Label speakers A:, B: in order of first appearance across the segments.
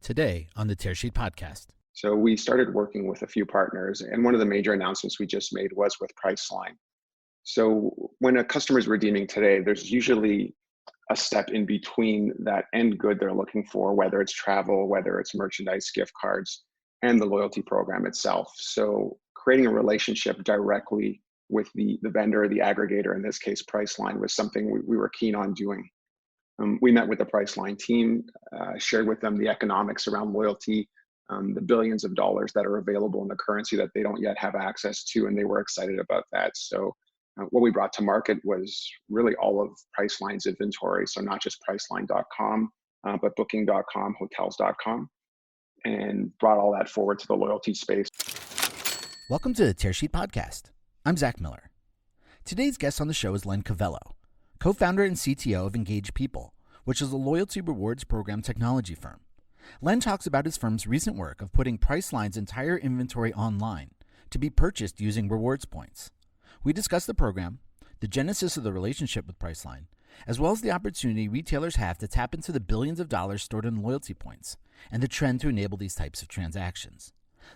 A: today on the Tearsheet Podcast.
B: So we started working with a few partners, and one of the major announcements we just made was with Priceline. So when a customer is redeeming today, there's usually a step in between that end good they're looking for, whether it's travel, whether it's merchandise, gift cards, and the loyalty program itself. So creating a relationship directly with the vendor, the aggregator, in this case, Priceline, was something we were keen on doing. We met with the Priceline team, shared with them the economics around loyalty, the billions of dollars that are available in the currency that they don't yet have access to, and they were excited about that. So what we brought to market was really all of Priceline's inventory, so not just Priceline.com, but Booking.com, Hotels.com, and brought all that forward to the loyalty space.
A: Welcome to the Tearsheet Podcast. I'm Zack Miller. Today's guest on the show is Len Covello, co-founder and CTO of Engage People, which is a loyalty rewards program technology firm. Len talks about his firm's recent work of putting Priceline's entire inventory online to be purchased using rewards points. We discuss the program, the genesis of the relationship with Priceline, as well as the opportunity retailers have to tap into the billions of dollars stored in loyalty points and the trend to enable these types of transactions.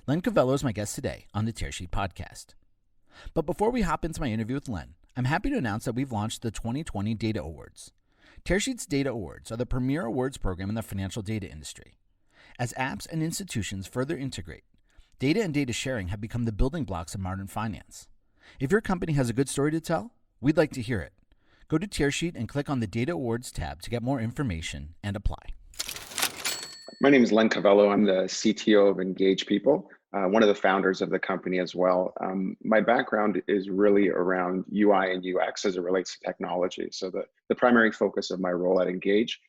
A: Len Covello is my guest today on the Tearsheet Podcast. But before we hop into my interview with Len, I'm happy to announce that we've launched the 2020 Data Awards. Tearsheet's Data Awards are the premier awards program in the financial data industry. As apps and institutions further integrate, data and data sharing have become the building blocks of modern finance. If your company has a good story to tell, we'd like to hear it. Go to Tearsheet and click on the Data Awards tab to get more information and apply.
B: My name is Len Covello. I'm the CTO of Engage People, one of the founders of the company as well. My background is really around UI and UX as it relates to technology. So the primary focus of my role at Engage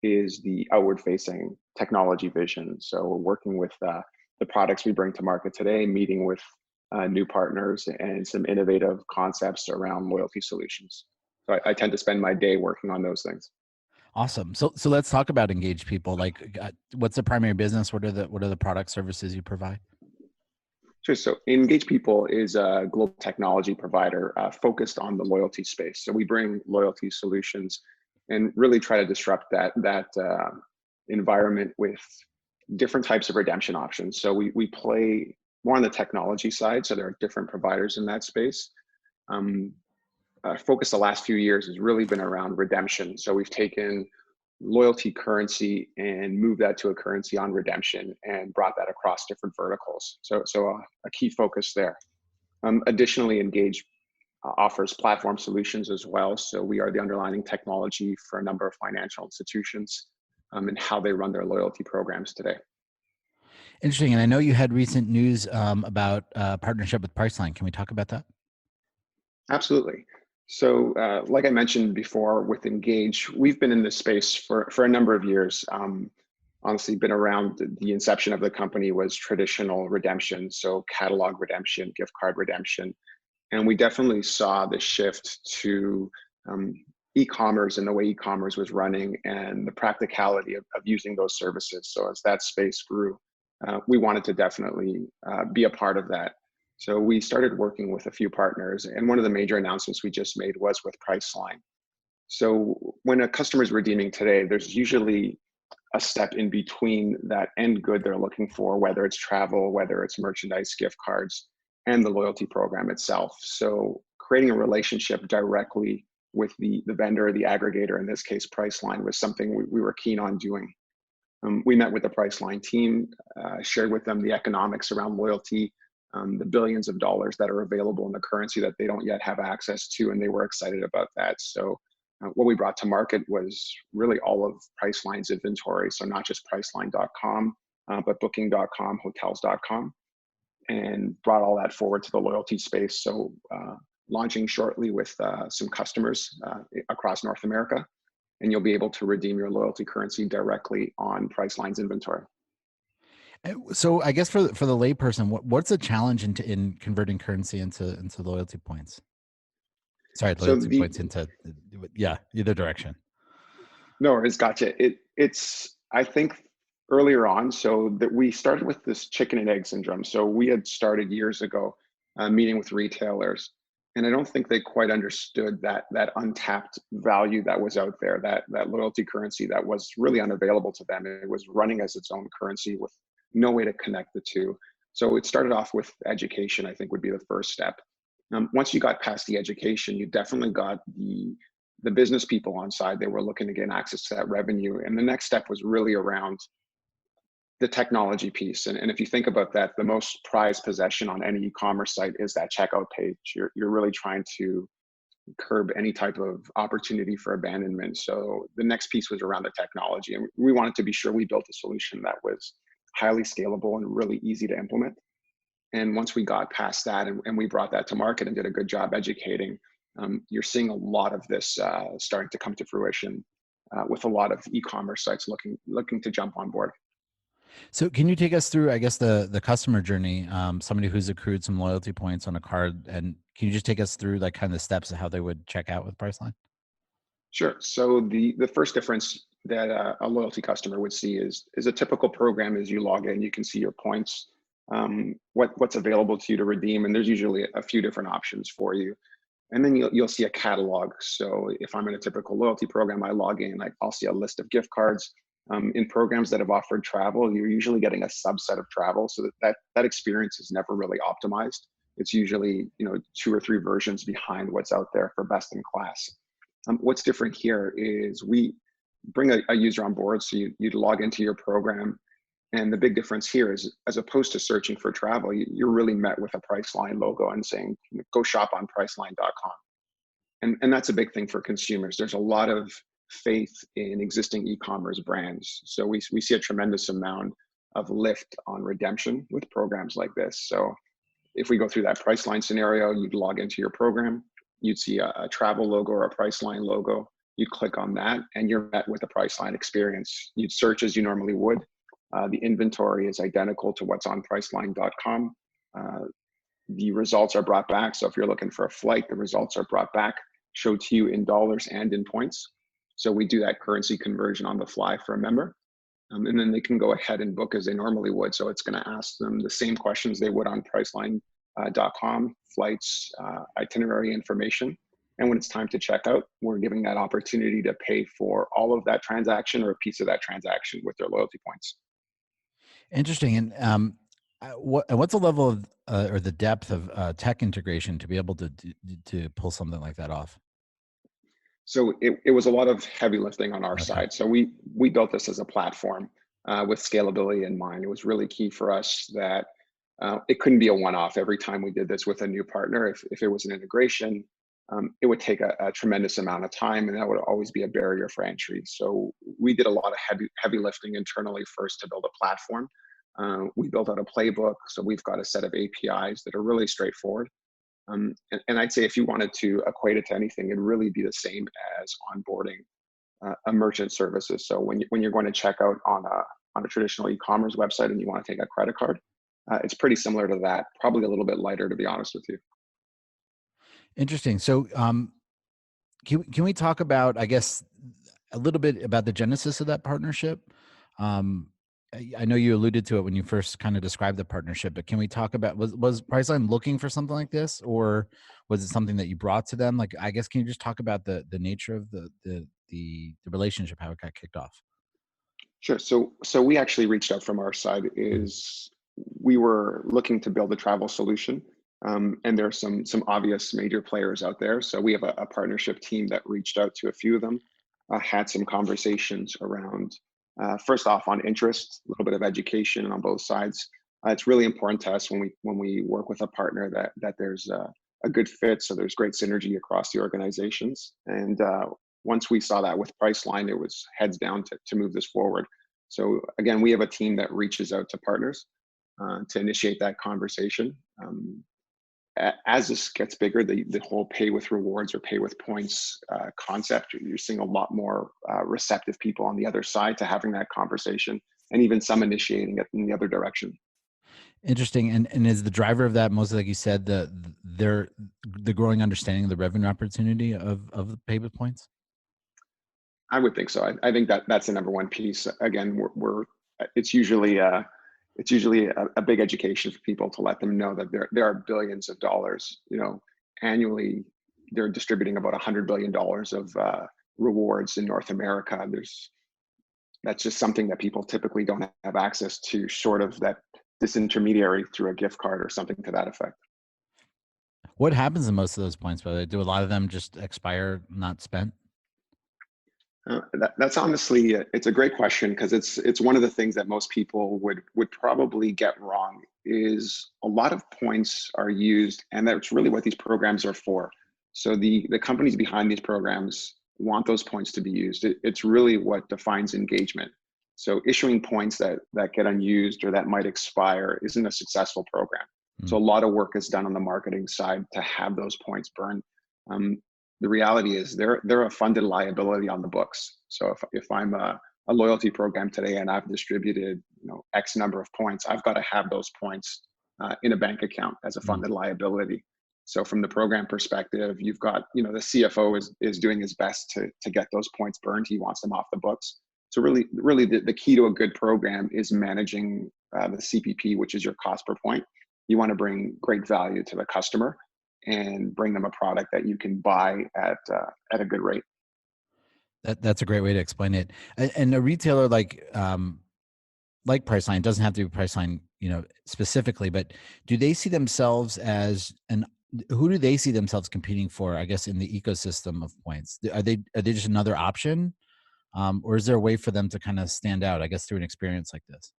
B: is the outward-facing technology vision. So we're working with the products we bring to market today, meeting with new partners and some innovative concepts around loyalty solutions. So I tend to spend my day working on those things.
A: Awesome. So let's talk about Engage People. Like, what's the primary business? What are the product services you provide?
B: Sure. So Engage People is a global technology provider focused on the loyalty space. So we bring loyalty solutions and really try to disrupt that environment with different types of redemption options. So we play more on the technology side. So there are different providers in that space. Focus the last few years has really been around redemption. So we've taken loyalty currency and moved that to a currency on redemption and brought that across different verticals. So a key focus there. Additionally, Engage offers platform solutions as well. So we are the underlying technology for a number of financial institutions and how they run their loyalty programs today.
A: Interesting. And I know you had recent news about partnership with Priceline. Can we talk about that?
B: Absolutely. So like I mentioned before with Engage, we've been in this space for a number of years. Honestly, been around the inception of the company was traditional redemption. So catalog redemption, gift card redemption. And we definitely saw the shift to e-commerce and the way e-commerce was running and the practicality of using those services. So as that space grew, we wanted to definitely be a part of that. So we started working with a few partners, and one of the major announcements we just made was with Priceline. So when a customer is redeeming today, there's usually a step in between that end good they're looking for, whether it's travel, whether it's merchandise, gift cards, and the loyalty program itself. So creating a relationship directly with the vendor, the aggregator, in this case, Priceline, was something we were keen on doing. We met with the Priceline team, shared with them the economics around loyalty, the billions of dollars that are available in the currency that they don't yet have access to, and they were excited about that. So what we brought to market was really all of Priceline's inventory, so not just Priceline.com, but Booking.com, Hotels.com, and brought all that forward to the loyalty space. So launching shortly with some customers across North America, and you'll be able to redeem your loyalty currency directly on Priceline's inventory.
A: So I guess for the layperson, what's the challenge in converting currency into loyalty points? Sorry, loyalty points into either direction.
B: No worries, gotcha. It's I think earlier on, so that we started with this chicken and egg syndrome. So we had started years ago meeting with retailers And I don't think they quite understood that untapped value that was out there, that loyalty currency that was really unavailable to them. It was running as its own currency with no way to connect the two. So it started off with education, I think would be the first step. Once you got past the education, you definitely got the business people on side. They were looking to gain access to that revenue. And the next step was really around the technology piece. And if you think about that, the most prized possession on any e-commerce site is that checkout page. You're really trying to curb any type of opportunity for abandonment. So the next piece was around the technology. And we wanted to be sure we built a solution that was highly scalable and really easy to implement. And once we got past that and we brought that to market and did a good job educating, you're seeing a lot of this starting to come to fruition with a lot of e-commerce sites looking to jump on board.
A: So can you take us through, I guess, the customer journey, somebody who's accrued some loyalty points on a card, and can you just take us through like kind of the steps of how they would check out with Priceline?
B: Sure. So the first difference that a loyalty customer would see is a typical program is you log in, you can see your points, what's available to you to redeem, and there's usually a few different options for you. And then you'll see a catalog. So if I'm in a typical loyalty program, I log in, I'll see a list of gift cards. In programs that have offered travel, you're usually getting a subset of travel, so that experience is never really optimized. It's usually 2 or 3 versions behind what's out there for best in class. What's different here is we bring a user on board, so you'd log into your program. And the big difference here is, as opposed to searching for travel, you're really met with a Priceline logo and saying, go shop on Priceline.com. And that's a big thing for consumers. There's a lot of faith in existing e-commerce brands. So we see a tremendous amount of lift on redemption with programs like this. So if we go through that Priceline scenario, you'd log into your program, you'd see a travel logo or a Priceline logo. You'd click on that and you're met with a Priceline experience. You'd search as you normally would. The inventory is identical to what's on Priceline.com. The results are brought back. So if you're looking for a flight, the results are brought back, showed to you in dollars and in points. So we do that currency conversion on the fly for a member. And then they can go ahead and book as they normally would. So it's going to ask them the same questions they would on Priceline.com, flights, itinerary information. And when it's time to check out, we're giving that opportunity to pay for all of that transaction or a piece of that transaction with their loyalty points.
A: Interesting. And what's the level of or the depth of tech integration to be able to pull something like that off?
B: So it was a lot of heavy lifting on our side. So we built this as a platform with scalability in mind. It was really key for us that it couldn't be a one-off every time we did this with a new partner. If it was an integration, it would take a tremendous amount of time, and that would always be a barrier for entry. So we did a lot of heavy lifting internally first to build a platform. We built out a playbook. So we've got a set of APIs that are really straightforward. And I'd say if you wanted to equate it to anything, it'd really be the same as onboarding a merchant services. So when you're going to check out on a traditional e-commerce website and you want to take a credit card, it's pretty similar to that, probably a little bit lighter, to be honest with you.
A: Interesting. So can we talk about, I guess, a little bit about the genesis of that partnership? I know you alluded to it when you first kind of described the partnership, but can we talk about, was Priceline looking for something like this, or was it something that you brought to them? Like, I guess, can you just talk about the nature of the relationship, how it got kicked off?
B: Sure. So we actually reached out from our side. Is we were looking to build a travel solution, and there are some obvious major players out there. So we have a partnership team that reached out to a few of them, had some conversations around. First off, on interest, a little bit of education on both sides. It's really important to us when we work with a partner that there's a good fit, so there's great synergy across the organizations. And once we saw that with Priceline, it was heads down to move this forward. So again, we have a team that reaches out to partners to initiate that conversation. As this gets bigger, the whole pay with rewards or pay with points concept, you're seeing a lot more receptive people on the other side to having that conversation, and even some initiating it in the other direction.
A: Interesting. And is the driver of that mostly, like you said, the growing understanding of the revenue opportunity of the pay with points?
B: I would think so. I think that's the number one piece. Again, it's usually a big education for people to let them know that there are billions of dollars, annually they're distributing about $100 billion of rewards in North America. That's just something that people typically don't have access to, short of that disintermediary through a gift card or something to that effect.
A: What happens to most of those points, by the way? Do a lot of them just expire, not spent?
B: That's honestly, it's a great question, because it's one of the things that most people would probably get wrong. Is a lot of points are used, and that's really what these programs are for. So the companies behind these programs want those points to be used. It's really what defines engagement. So issuing points that get unused or that might expire isn't a successful program. So a lot of work is done on the marketing side to have those points burned. The reality is they're a funded liability on the books. So if I'm a loyalty program today and I've distributed X number of points, I've got to have those points in a bank account as a funded liability. So from the program perspective, you've got the CFO is doing his best to get those points burned. He wants them off the books. So really the key to a good program is managing the CPP, which is your cost per point. You want to bring great value to the customer and bring them a product that you can buy at a good rate.
A: That's a great way to explain it. And a retailer like Priceline, doesn't have to be Priceline, specifically, but do they see themselves as who do they see themselves competing for, I guess, in the ecosystem of points? Are they just another option? Or is there a way for them to kind of stand out, I guess, through an experience like this?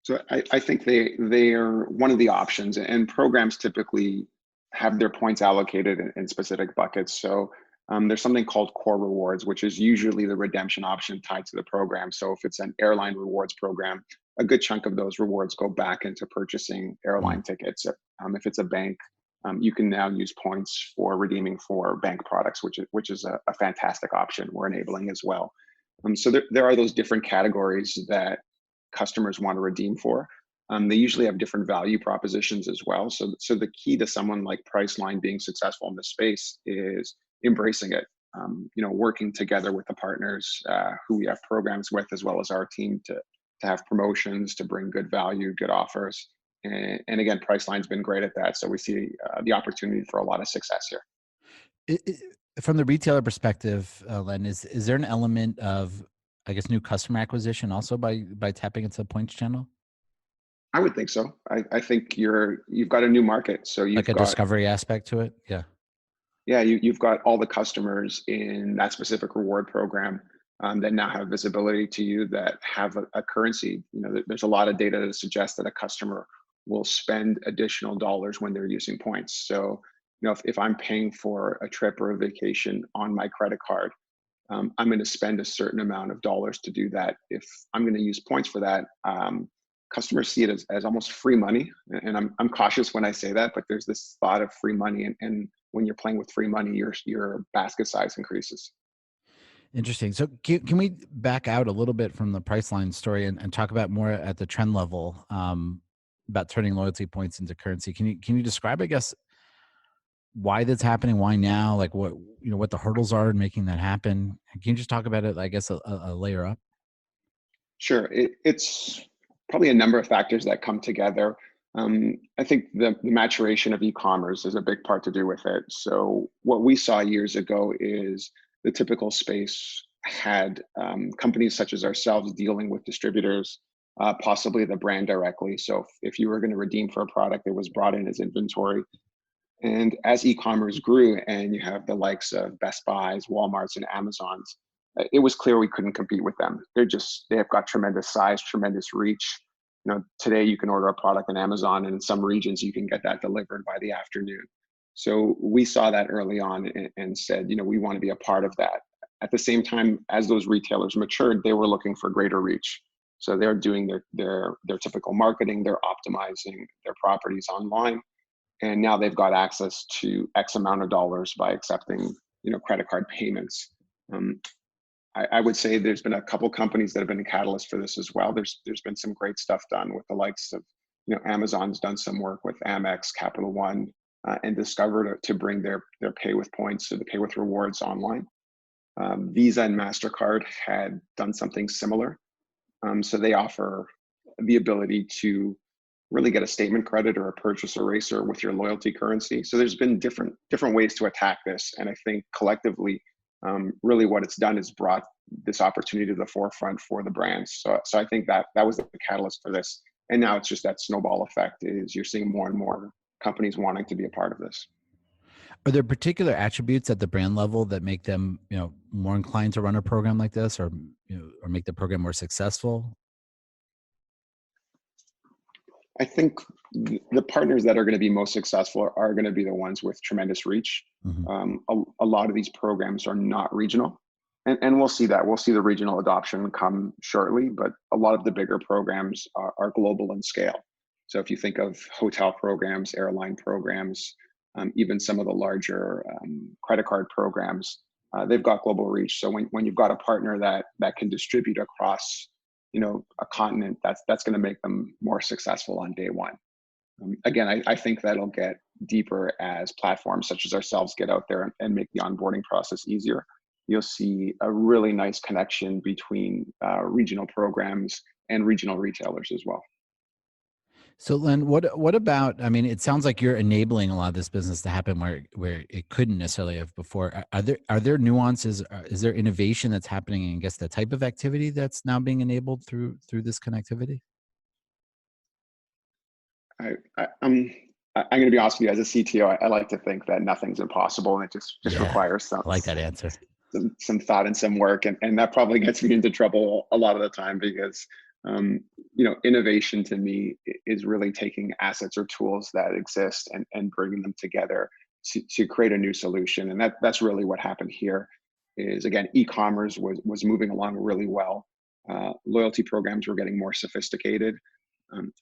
B: So I think they are one of the options, and programs typically have their points allocated in specific buckets. So there's something called core rewards, which is usually the redemption option tied to the program. So if it's an airline rewards program, a good chunk of those rewards go back into purchasing airline tickets. If it's a bank, you can now use points for redeeming for bank products, which is a fantastic option we're enabling as well. So there are those different categories that customers want to redeem for. They usually have different value propositions as well. So the key to someone like Priceline being successful in this space is embracing it. Working together with the partners who we have programs with, as well as our team, to have promotions, to bring good value, good offers. And again, Priceline's been great at that. So we see the opportunity for a lot of success here.
A: From the retailer perspective, Len, is there an element of, I guess, new customer acquisition also by tapping into the points channel?
B: I would think so. I think you've got a new market. So you've got
A: discovery aspect to it. Yeah.
B: Yeah, you've got all the customers in that specific reward program that now have visibility to you, that have a currency. There's a lot of data that suggests that a customer will spend additional dollars when they're using points. So, if I'm paying for a trip or a vacation on my credit card, I'm going to spend a certain amount of dollars to do that. If I'm going to use points for that, customers see it as almost free money. And I'm cautious when I say that, but there's this thought of free money. And when you're playing with free money, your basket size increases.
A: Interesting. So can we back out a little bit from the Priceline story and talk about more at the trend level, about turning loyalty points into currency? Can you describe, I guess, why that's happening? Why now? Like what the hurdles are in making that happen? Can you just talk about it, I guess, a layer up?
B: Sure. It's probably a number of factors that come together. I think the maturation of e-commerce is a big part to do with it. So what we saw years ago is the typical space had companies such as ourselves dealing with distributors, possibly the brand directly. So if you were going to redeem for a product, it was brought in as inventory. And as e-commerce grew, and you have the likes of Best Buys, Walmarts, and Amazons, it was clear we couldn't compete with them. They have got tremendous size, tremendous reach. Today you can order a product on Amazon, and in some regions you can get that delivered by the afternoon. So we saw that early on and said, we want to be a part of that. At the same time, as those retailers matured, they were looking for greater reach. So they're doing their typical marketing, they're optimizing their properties online, and now they've got access to X amount of dollars by accepting, credit card payments. I would say there's been a couple companies that have been a catalyst for this as well. There's been some great stuff done with the likes of, Amazon's done some work with Amex, Capital One, and Discover to bring their pay with points, so the pay with rewards online. Visa and MasterCard had done something similar. So they offer the ability to really get a statement credit or a purchase eraser with your loyalty currency. So there's been different ways to attack this. And I think collectively, really what it's done is brought this opportunity to the forefront for the brands. So I think that was the catalyst for this. And now it's just that snowball effect is you're seeing more and more companies wanting to be a part of this.
A: Are there particular attributes at the brand level that make them, more inclined to run a program like this, or or make the program more successful?
B: I think the partners that are going to be most successful are going to be the ones with tremendous reach.
A: Mm-hmm.
B: A lot of these programs are not regional, and we'll see that. We'll see the regional adoption come shortly, but a lot of the bigger programs are global in scale. So if you think of hotel programs, airline programs, even some of the larger credit card programs, they've got global reach. So when you've got a partner that can distribute across a continent, that's going to make them more successful on day one. Again, I think that'll get deeper as platforms such as ourselves get out there and make the onboarding process easier. You'll see a really nice connection between regional programs and regional retailers as well.
A: So, Len, what about? I mean, it sounds like you're enabling a lot of this business to happen where it couldn't necessarily have before. Are there nuances? Is there innovation that's happening in, I guess, the type of activity that's now being enabled through this connectivity?
B: I'm going to be honest with you. As a CTO, I like to think that nothing's impossible, and it just requires
A: I like that answer.
B: some thought and some work, and that probably gets me into trouble a lot of the time because innovation to me is really taking assets or tools that exist and bringing them together to create a new solution. And that's really what happened here. Is again, e-commerce was moving along really well. Loyalty programs were getting more sophisticated.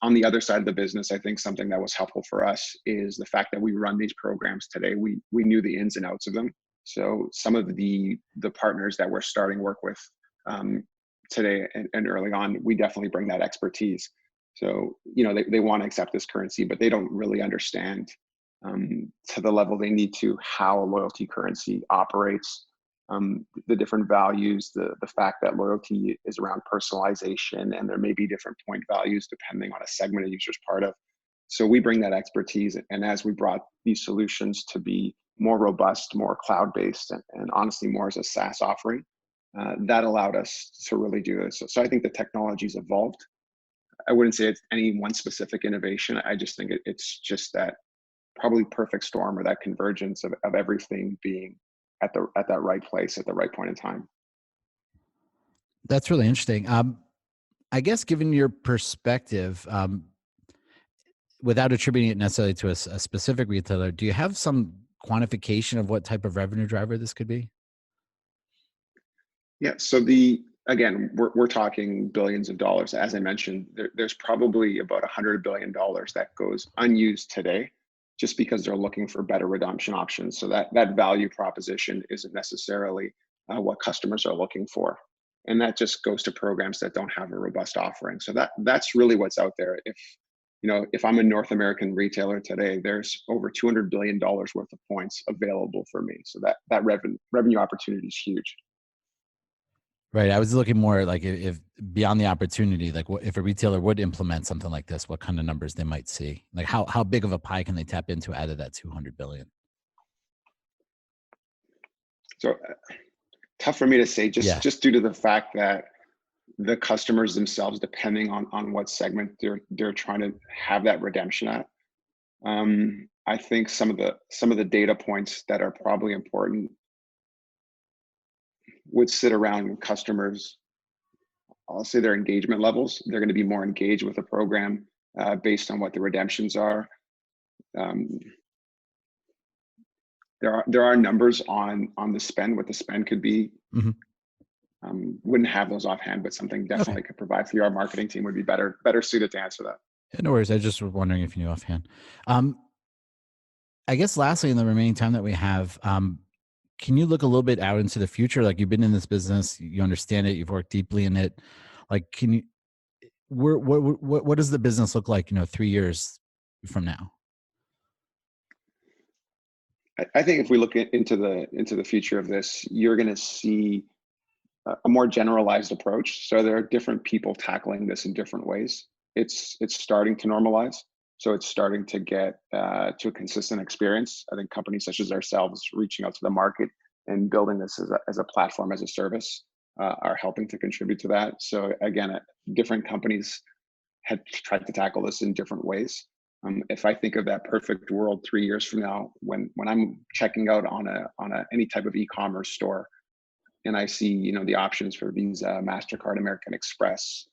B: On the other side of the business, I think something that was helpful for us is the fact that we run these programs today. We knew the ins and outs of them. So some of the partners that we're starting work with today and early on, we definitely bring that expertise. So they want to accept this currency, but they don't really understand to the level they need to how a loyalty currency operates. The different values, the fact that loyalty is around personalization, and there may be different point values depending on a segment a user's part of. So we bring that expertise, and as we brought these solutions to be more robust, more cloud-based, and honestly more as a SaaS offering, that allowed us to really do this. So I think the technology's evolved. I wouldn't say it's any one specific innovation. I just think it's just that probably perfect storm, or that convergence of everything being at that right place at the right point in time.
A: That's really interesting. I guess, given your perspective, without attributing it necessarily to a specific retailer, do you have some quantification of what type of revenue driver this could be?
B: Yeah. So again, we're talking billions of dollars. As I mentioned, there's probably about $100 billion that goes unused today, just because they're looking for better redemption options. So that value proposition isn't necessarily what customers are looking for. And that just goes to programs that don't have a robust offering. So that's really what's out there. If I'm a North American retailer today, there's over $200 billion worth of points available for me. So that revenue opportunity is huge.
A: Right. I was looking more like if beyond the opportunity, like if a retailer would implement something like this, what kind of numbers they might see, like how big of a pie can they tap into out of that 200 billion?
B: So tough for me to say, just due to the fact that the customers themselves, depending on what segment they're trying to have that redemption at. I think some of the data points that are probably important would sit around customers. I'll say their engagement levels. They're going to be more engaged with the program based on what the redemptions are. There are numbers on the spend, what the spend could be.
A: Mm-hmm.
B: Wouldn't have those offhand, but something definitely could provide for you. Our marketing team would be better suited to answer that.
A: Yeah, no worries. I just was wondering if you knew offhand. I guess lastly, in the remaining time that we have, can you look a little bit out into the future? Like, you've been in this business, you understand it, you've worked deeply in it. Like, what does the business look like, 3 years from now?
B: I think if we look into the future of this, you're going to see a more generalized approach. So there are different people tackling this in different ways. it's starting to normalize. So it's starting to get to a consistent experience. I think companies such as ourselves reaching out to the market and building this as a platform as a service are helping to contribute to that. So again, different companies had tried to tackle this in different ways. If I think of that perfect world 3 years from now, when I'm checking out on any type of e-commerce store, and I see the options for Visa, MasterCard, American Express,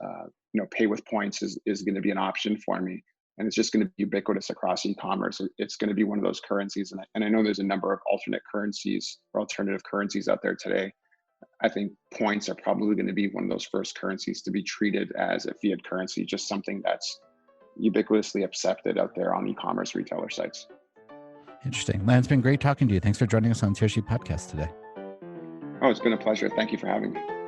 B: pay with points is going to be an option for me, and it's just going to be ubiquitous across e-commerce. It's going to be one of those currencies, and I know there's a number of alternate currencies or alternative currencies out there today. I think points are probably going to be one of those first currencies to be treated as a fiat currency, just something that's ubiquitously accepted out there on e-commerce retailer sites.
A: Interesting. Len, it's been great talking to you. Thanks for joining us on Tearsheet Podcast today.
B: Oh, it's been a pleasure. Thank you for having me.